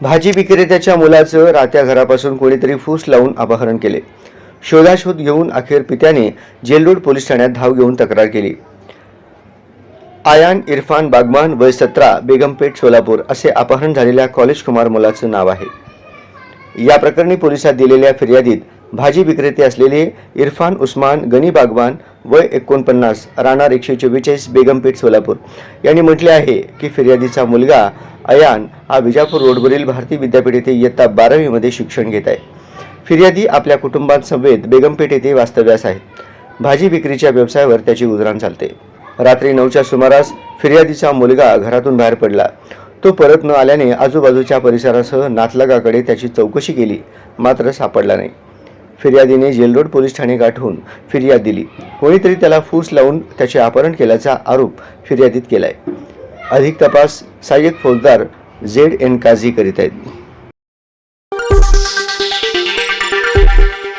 भाजी विक्रेत्याच्या मुलाचं राहत्या घरापासून कोणीतरी फूस लावून अपहरण केले. शोधाशोध घेऊन अखेर पित्याने जेलरोड पोलीस ठाण्यात धाव घेऊन तक्रार केली. आयान इरफान बागमान वय 17 बेगमपेठ सोलापूर असे अपहरण झालेल्या कॉलेज कुमार मुलाचं नाव आहे. या प्रकरणी पोलिसात दिलेल्या फिर्यादीत भाजी विक्रेते असलेले इरफान उस्मान गनी बागवान वय 49 राहणार 144 बेगमपेठ सोलापूर यांनी म्हटले आहे की फिर्यादीचा मुलगा अयान हा विजापूर रोडवरील भारती विद्यापीठ येथे इयत्ता 12वी मध्ये शिक्षण घेत आहे. फिर्यादी आपल्या कुटुंबासमवेत बेगमपेठ येथे वास्तव्यास आहेत. भाजी विक्रीच्या व्यवसायावर त्याची उजराण चालते. रात्री 9च्या सुमारास फिर्यादीचा मुलगा घरातून बाहेर पडला. तो परत न आल्याने आजूबाजूच्या परिसरासह नातलगाकडे त्याची चौकशी केली, मात्र सापडला नाही. फिर्यादीने जेलरोड पोलीस ठाणे गाठून फिर्याद दिली. कोणीतरी त्याला फूस लावून त्याचे अपहरण केल्याचा आरोप फिर्यादीत केलाय. अधिक तपास सहाय्यक फौजदार ZN काझी करीत आहेत.